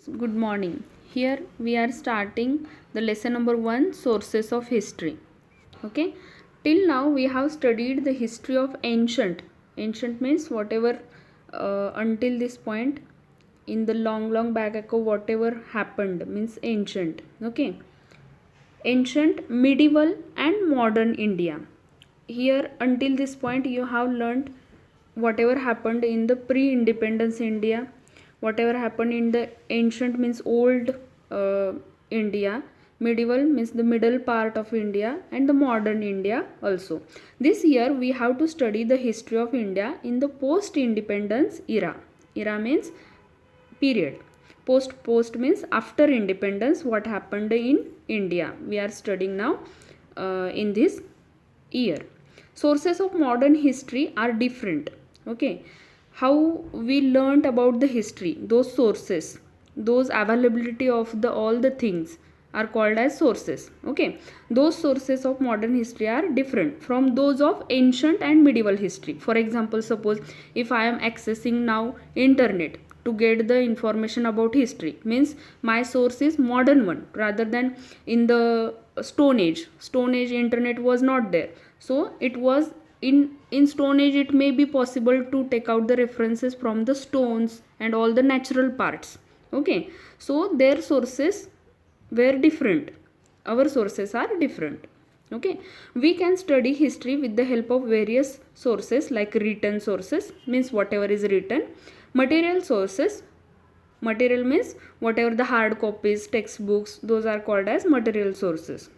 Good morning. Here we are starting the lesson number 1, sources of history. Okay. Till now we have studied the history of ancient. Ancient means whatever until this point in the long back ago whatever happened means ancient. Okay. Ancient, medieval and modern India. Here until this point you have learned whatever happened in the pre-independence India, whatever happened in the ancient means old India, medieval means the middle part of India, and the modern India also. This year we have to study the history of India in the post-independence era. Era means period. Post means after independence what happened in India we are studying now in this year. Sources of modern history are different. Okay, how we learnt about the history, those sources, those availability of the all the things are called as sources. Okay, those sources of modern history are different from those of ancient and medieval history. For example, suppose if I am accessing now internet to get the information about history, means my source is modern one rather than in the stone age internet was not there. So it was in stone age it may be possible to take out the references from the stones and all the natural parts. Okay, so their sources were different, our sources are different. Okay, we can study history with the help of various sources like written sources means whatever is written, material sources, material means whatever the hard copies, textbooks, those are called as material sources.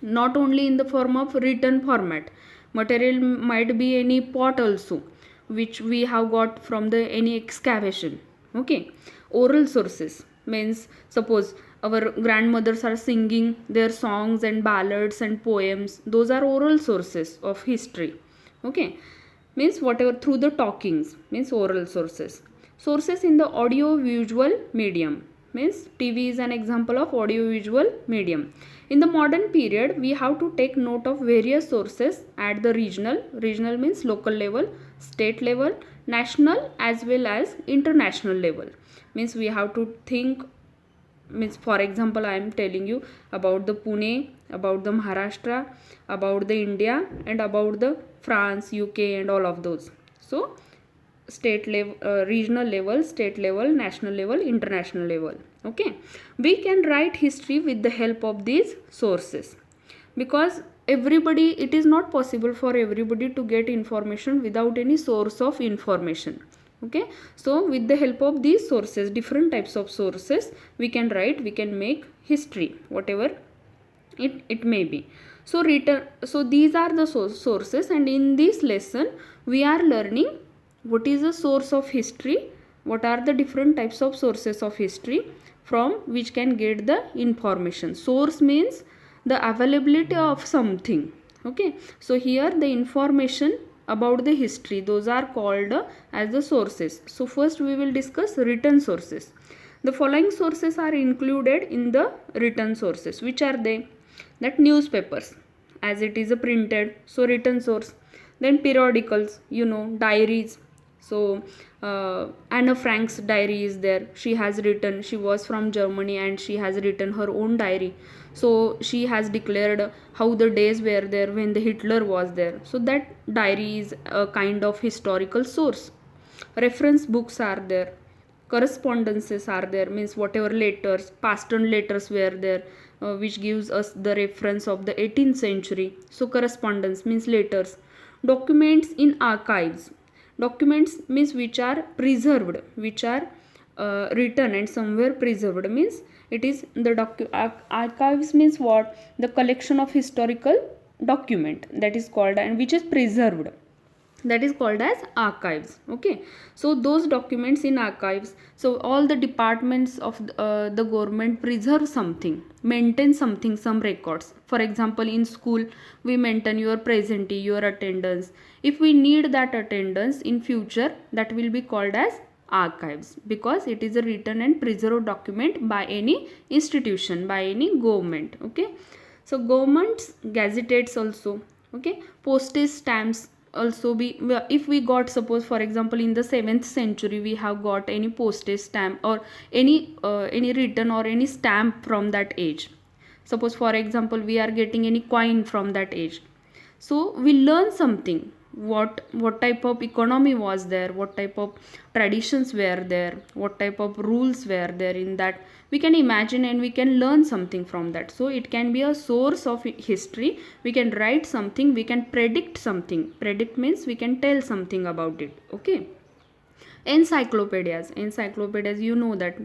Not only in the form of written format, material might be any pot also which we have got from the any excavation. Okay, oral sources means suppose our grandmothers are singing their songs and ballads and poems, those are oral sources of history. Okay, means whatever through the talkings means oral sources. Sources in the audio visual medium means TV is an example of audio visual medium. In the modern period we have to take note of various sources at the regional means local level, state level, national as well as international level. Means we have to think, means for example I am telling you about the Pune, about the Maharashtra, about the India and about the France, UK and all of those. So state level, regional level, state level, national level, international level. Okay, we can write history with the help of these sources because everybody, it is not possible for everybody to get information without any source of information. Okay, so with the help of these sources, different types of sources, we can write, we can make history whatever it may be. So return, so these are the sources, and in this lesson we are learning what is the source of history, what are the different types of sources of history from which can get the information. Source means the availability of something. Okay, so here the information about the history, those are called as the sources. So first we will discuss written sources. The following sources are included in the written sources. Which are they? That newspapers, as it is a printed, so written source. Then periodicals, you know, diaries. So Anna Frank's diary is there. She has written, she was from Germany and she has written her own diary. So she has declared how the days were there when the Hitler was there. So that diary is a kind of historical source. Reference books are there, correspondences are there, means whatever letters, past and letters were there, which gives us the reference of the 18th century. So correspondence means letters. Documents in archives, documents means which are preserved, which are written and somewhere preserved, means it is the archives means what, the collection of historical document that is called, and which is preserved, that is called as archives. Okay, so those documents in archives, so all the departments of the government preserve something, maintain something, some records. For example, in school we maintain your presentee, your attendance. If we need that attendance in future, that will be called as archives, because it is a written and preserved document by any institution, by any government. Okay, so governments gazettes also. Okay, postage stamps, also be, if we got, suppose for example in the 7th century we have got any postage stamp or any written or any stamp from that age. Suppose for example we are getting any coin from that age, so we learn something, what type of economy was there, what type of traditions were there, what type of rules were there in that, we can imagine and we can learn something from that. So it can be a source of history. We can write something, we can predict something. Predict means we can tell something about it. Okay. Encyclopedias, you know that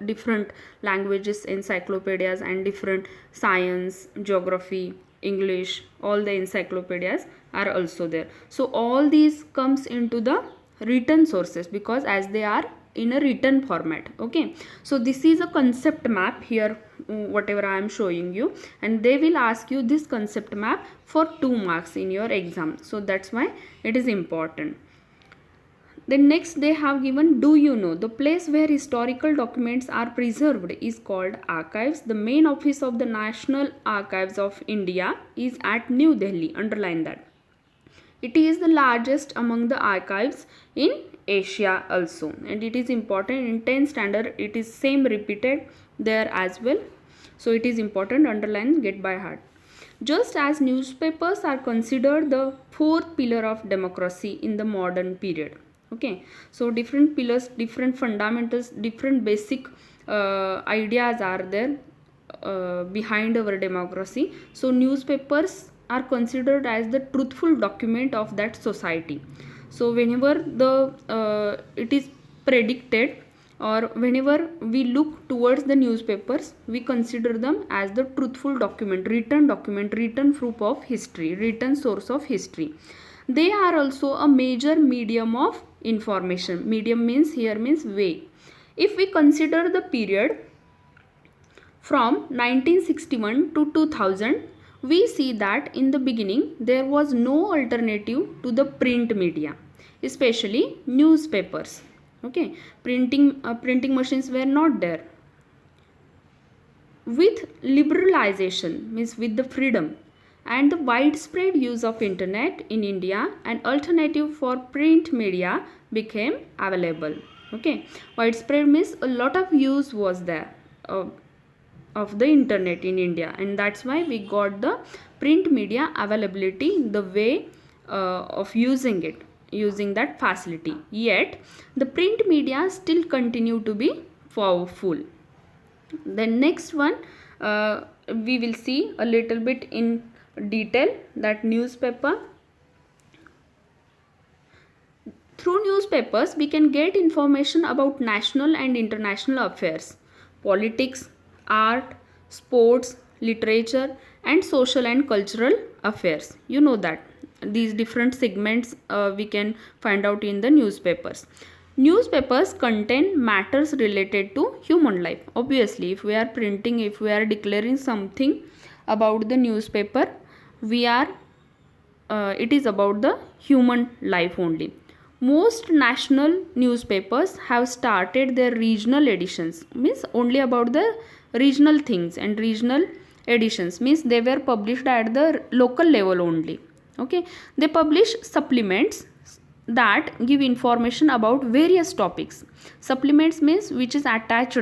different languages encyclopedias, and different science, geography, English, all the encyclopedias are also there. So all these comes into the written sources because as they are in a written format. Okay, so this is a concept map here, whatever I am showing you, and they will ask you this concept map for 2 marks in your exam. So that's why it is important. Then next they have given, do you know the place where historical documents are preserved is called archives. The main office of the National Archives of India is at New Delhi. Underline that. It is the largest among the archives in Asia also, and it is important in 10th standard. It is same repeated there as well. So it is important, underline, get by heart. Just as newspapers are considered the 4th pillar of democracy in the modern period. Okay, so different pillars, different fundamentals, different basic ideas are there behind our democracy. So newspapers are considered as the truthful document of that society. So whenever the it is predicted, or whenever we look towards the newspapers, we consider them as the truthful document, written proof of history, written source of history. They are also a major medium of information. Medium means here means way. If we consider the period from 1961 to 2000, we see that in the beginning there was no alternative to the print media, especially newspapers. Okay, printing machines were not there. With liberalization, means with the freedom and the widespread use of internet in India, an alternative for print media became available. Okay, widespread means a lot of use was there of the internet in India, and that's why we got the print media availability, the way of using it, using that facility. Yet the print media still continue to be powerful. The next one we will see a little bit in detail, that newspaper. Through newspapers we can get information about national and international affairs, politics, art, sports, literature, and social and cultural affairs. You know that these different segments we can find out in the newspapers. Newspapers contain matters related to human life. Obviously, if we are printing, if we are declaring something about the newspaper, we are it is about the human life only. Most national newspapers have started their regional editions, means only about the regional things, and regional editions means they were published at the local level only. Okay, they publish supplements that give information about various topics. Supplements means which is attached,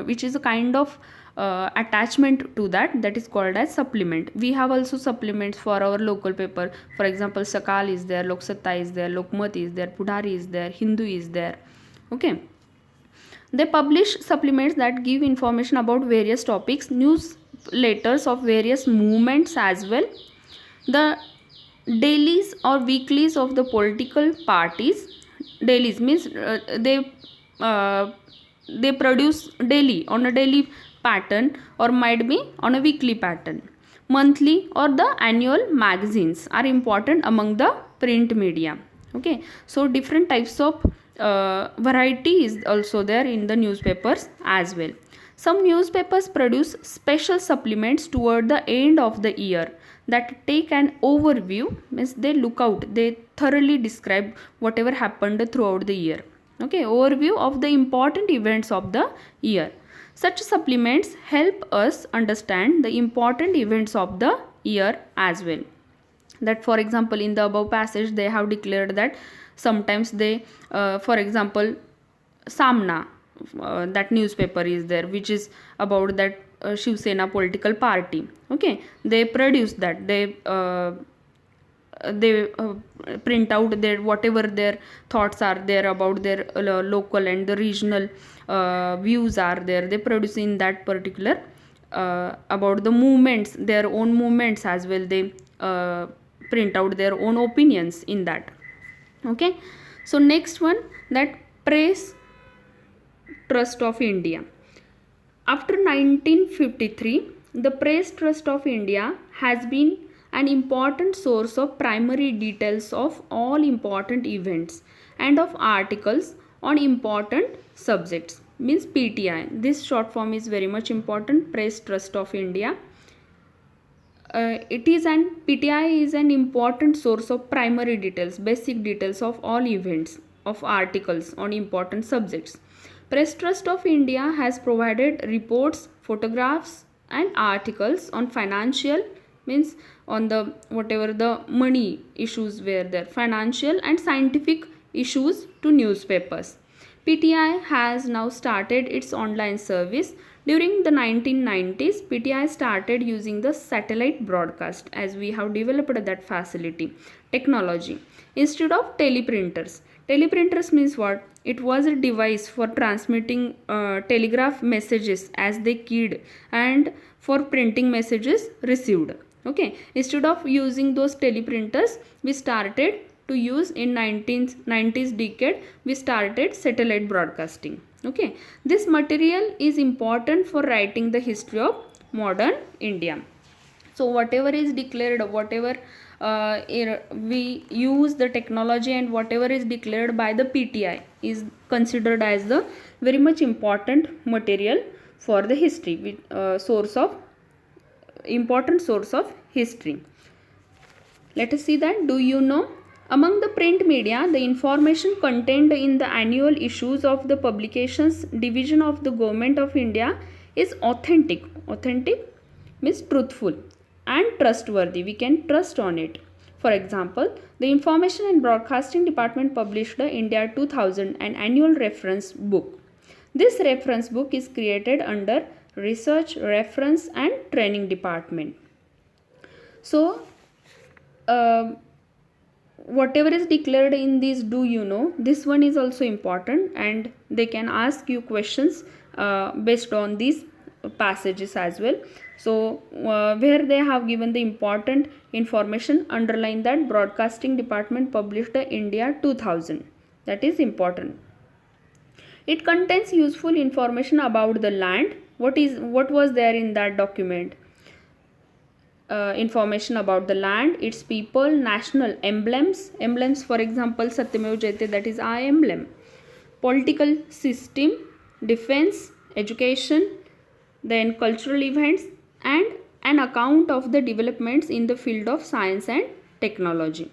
which is a kind of attachment to that, that is called as supplement. We have also supplements for our local paper. For example, Sakal is there, Lok Satta is there, Lokmat is there, Pudhari is there, Hindu is there. Okay, they publish supplements that give information about various topics, newsletters of various movements as well. The dailies or weeklies of the political parties. Dailies means they produce daily, on a daily pattern, or might be on a weekly pattern. Monthly or the annual magazines are important among the print media. Okay, so different types of variety is also there in the newspapers as well. Some newspapers produce special supplements toward the end of the year that take an overview, means they look out, they thoroughly describe whatever happened throughout the year. Okay, overview of the important events of the year. Such supplements help us understand the important events of the year as well. That, for example, in the above passage they have declared that sometimes they, for example, Samna, that newspaper is there which is about that Shiv Sena political party. Okay, they produce that, they print out their whatever their thoughts are there about their local and the regional views are there, they produce in that particular about the movements, their own movements as well, they print out their own opinions in that. Okay, so next one, that press trust of India. After 1953, the Press Trust of India has been an important source of primary details of all important events and of articles on important subjects. Means PTI. This short form is very much important. Press Trust of India. PTI is an important source of primary details, basic details of all events, of articles on important subjects. Press Trust of India has provided reports, photographs and articles on financial, means on the whatever the money issues were there, financial and scientific issues to newspapers. PTI has now started its online service. During the 1990s, PTI started using the satellite broadcast, as we have developed that facility, technology, instead of teleprinters. Teleprinters means what? It was a device for transmitting telegraph messages as they keyed and for printing messages received. Okay, instead of using those teleprinters, we started to use in 1990s decade, we started satellite broadcasting. Okay, this material is important for writing the history of modern India. So whatever is declared, whatever we use the technology and whatever is declared by the PTI is considered as the very much important material for the history, source of important source of history. Let us see that. Do you know? Among the print media, the information contained in the annual issues of the publications division of the Government of India is authentic. Authentic means truthful and trustworthy. We can trust on it. For example, the Information and Broadcasting Department published the India 2000, an annual reference book. This reference book is created under Research, Reference and Training Department. So, whatever is declared in this, do you know, this one is also important and they can ask you questions based on these passages as well. So where they have given the important information, underline that Broadcasting Department published the India 2000, that is important. It contains useful information about the land. What was there in that document? Information about the land, its people, national emblems. Emblems, for example, Satyamev Jayate, that is our emblem. Political system, defense, education, then cultural events, and an account of the developments in the field of science and technology.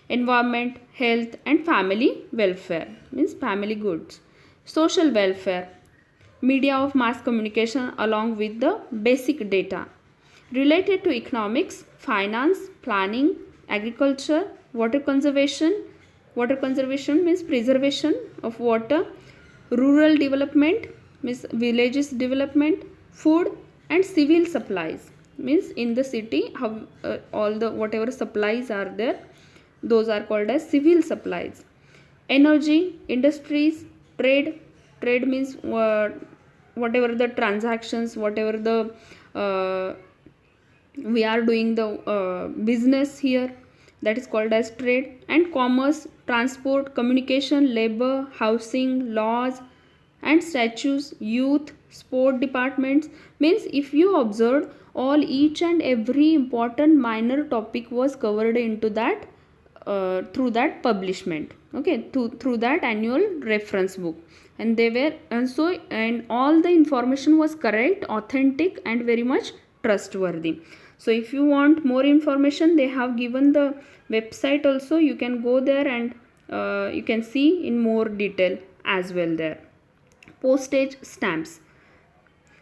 Environment, health and family welfare, means family goods. Social welfare, media of mass communication along with the basic data related to economics, finance, planning, agriculture, water conservation. Water conservation means preservation of water. Rural development means villages development. Food and civil supplies means in the city how all the whatever supplies are there, those are called as civil supplies. Energy, industries, trade. Trade means whatever the transactions, whatever the we are doing the business here, that is called as trade. And commerce, transport, communication, labor, housing, laws and statutes, youth, sport departments. Means if you observed, all each and every important minor topic was covered into that through that publishment. Okay, through that annual reference book, and they were and all the information was correct, authentic and very much trustworthy. So if you want more information, they have given the website also, you can go there and you can see in more detail as well there. Postage stamps.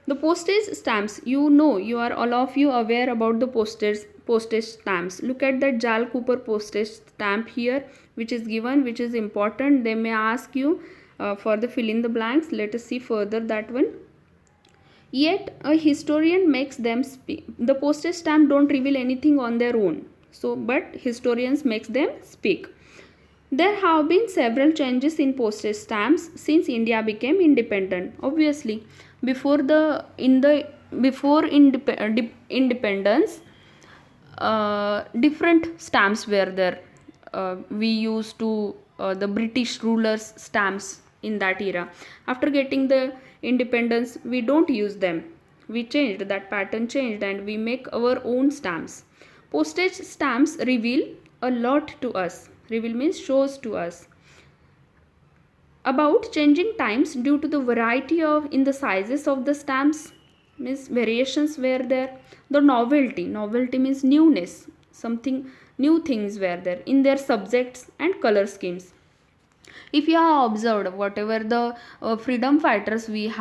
The postage stamps, you know, you are all of you aware about the postage postage stamps. Look at that Jal Cooper postage stamp here, which is given, which is important. They may ask you for the fill in the blanks. Let us see further that one. Yet a historian makes them speak. The postage stamp don't reveal anything on their own. So, but historians makes them speak. There have been several changes in postage stamps since India became independent. Obviously, before independence, different stamps were there. We used to the British rulers' stamps in that era. After getting the independence, we don't use them. We changed, that pattern changed, and we make our own stamps. Postage stamps reveal a lot to us. Reveal means shows to us about changing times due to the variety of in the sizes of the stamps, means variations were there. The novelty means newness, something new things were there in their subjects and color schemes. If you have observed, whatever the freedom fighters we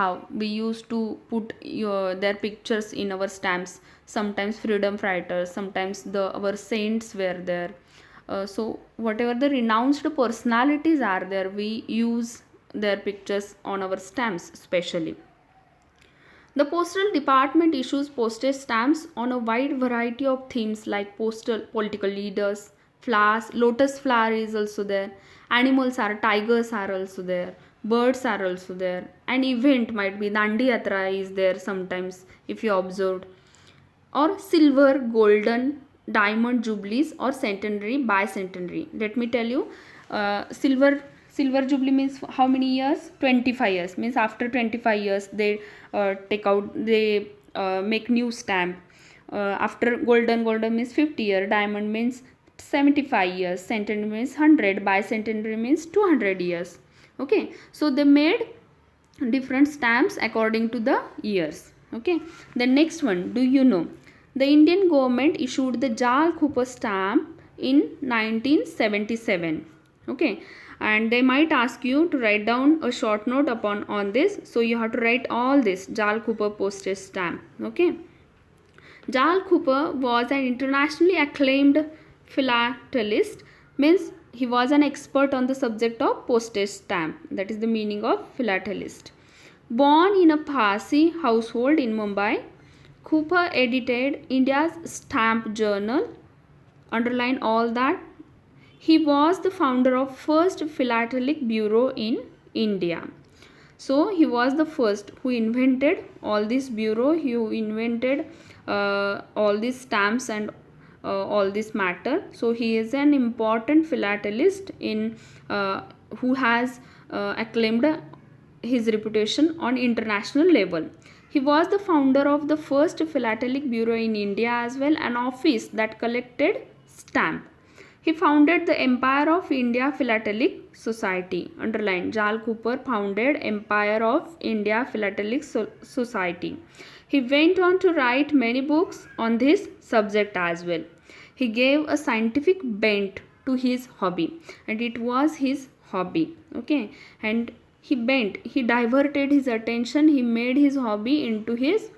used to put their pictures in our stamps. Sometimes freedom fighters, sometimes our saints were there. So whatever the renounced personalities are there, we use their pictures on our stamps specially. The postal department issues postage stamps on a wide variety of themes like postal political leaders, flowers, lotus flower is also there, animals are, tigers are also there, birds are also there, an event might be Dandi Yatra is there sometimes if you observed, or silver, golden, diamond jubilees or centenary, bicentenary. Let me tell you, silver jubilee means how many years? 25 years, means after 25 years they make new stamp. After golden means 50 year, diamond means 75 years, centenary means 100, bicentenary means 200 years. Okay, so they made different stamps according to the years. Okay, the next one, do you know the Indian government issued the Jal Cooper stamp in 1977. Okay, and they might ask you to write down a short note on this. So you have to write all this Jal Cooper postage stamp. Okay, Jal Cooper was an internationally acclaimed philatelist, means he was an expert on the subject of postage stamp. That is the meaning of philatelist. Born in a Parsi household in Mumbai, Cooper edited India's Stamp Journal. Underline all that. He was the founder of first philatelic bureau in India. So he was the first who invented all this bureau. He invented all these stamps and all this matter. So he is an important philatelist in who has acclaimed his reputation on international level. He was the founder of the first philatelic bureau in India as well, an office that collected stamp. He founded the Empire of India Philatelic Society. Underline, Jal Cooper founded Empire of India Philatelic Society. He went on to write many books on this subject as well. He gave a scientific bent to his hobby, and it was his hobby. Okay, and he diverted his attention, he made his hobby into his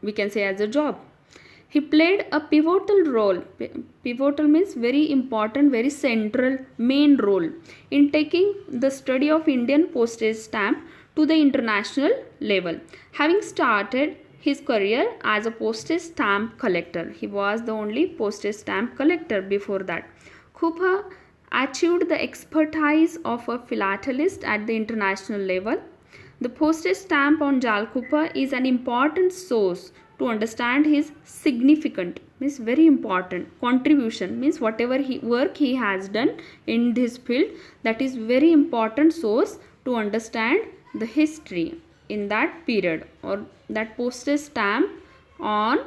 we can say as a job. He played a pivotal role. Pivotal means very important, very central, main role in taking the study of Indian postage stamp to the international level. Having started his career as a postage stamp collector, he was the only postage stamp collector before that. Cooper achieved the expertise of a philatelist at the international level. The postage stamp on Jal Cooper is an important source to understand his significant, means very important, contribution, means whatever work he has done in this field, that is very important source to understand the history in that period, or that postage stamp on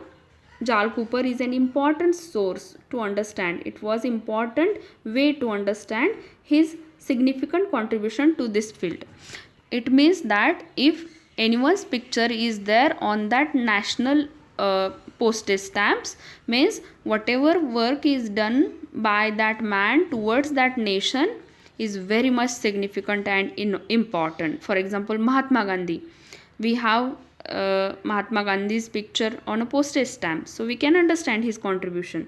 Jal Cooper is an important source to understand. It was important way to understand his significant contribution to this field. It means that if anyone's picture is there on that national postage stamps, means whatever work is done by that man towards that nation is very much significant and important. For example, Mahatma Gandhi, we have Mahatma Gandhi's picture on a postage stamp, so we can understand his contribution.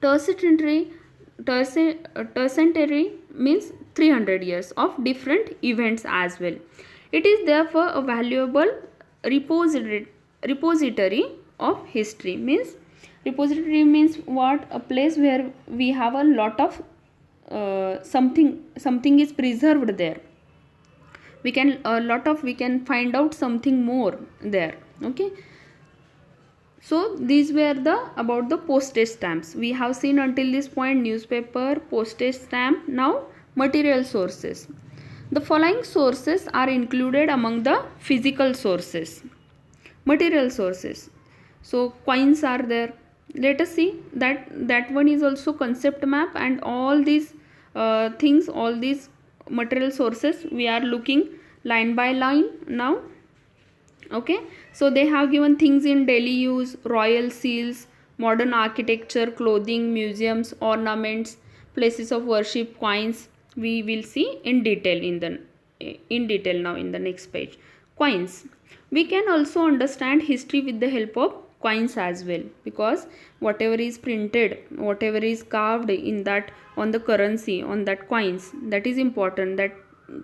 Tercentenary, tercentenary means 300 years of different events as well. It is therefore a valuable repository of history. Means repository means what? A place where we have a lot of something is preserved there. We can find out something more there. Okay. So these were the about the postage stamps. We have seen until this point newspaper, postage stamp. Now material sources. The following sources are included among the physical sources. Material sources. So coins are there. Let us see that one is also concept map, and all these things, all these material sources we are looking line by line now. Okay, so they have given things in daily use, royal seals, modern architecture, clothing, museums, ornaments, places of worship, coins. We will see in detail in detail now in the next page. Coins. We can also understand history with the help of coins as well, because whatever is printed, whatever is carved in that on the currency, on that coins, that is important. That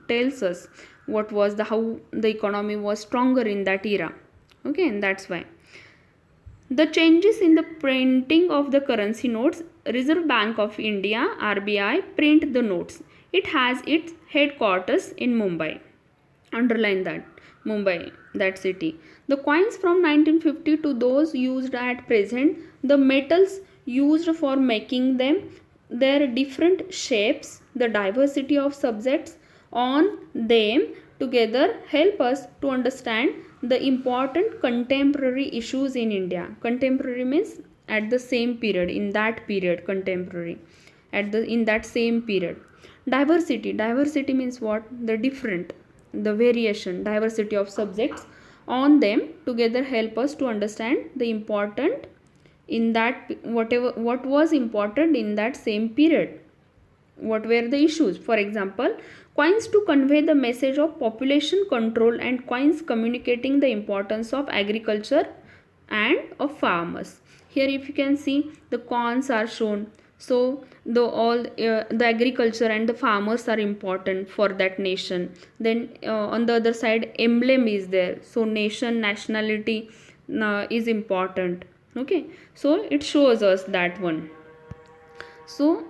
tells us what was the how the economy was stronger in that era. Okay, and that's why the changes in the printing of the currency notes. Reserve Bank of India, RBI, print the notes. It has its headquarters in Mumbai. Underline that, Mumbai, that city. The coins from 1950 to those used at present, the metals used for making them, their different shapes, the diversity of subjects on them together help us to understand the important contemporary issues in India. Contemporary means at the same period, in that period, contemporary, at the in that same period. Diversity means what? The different, the variation, diversity of subjects on them together help us to understand the important in that what was important in that same period. What were the issues? For example, coins to convey the message of population control, and coins communicating the importance of agriculture and of farmers. Here if you can see, the coins are shown. So the agriculture and the farmers are important for that nation. Then on the other side, emblem is there. So nation, nationality is important. Okay, so it shows us that one. So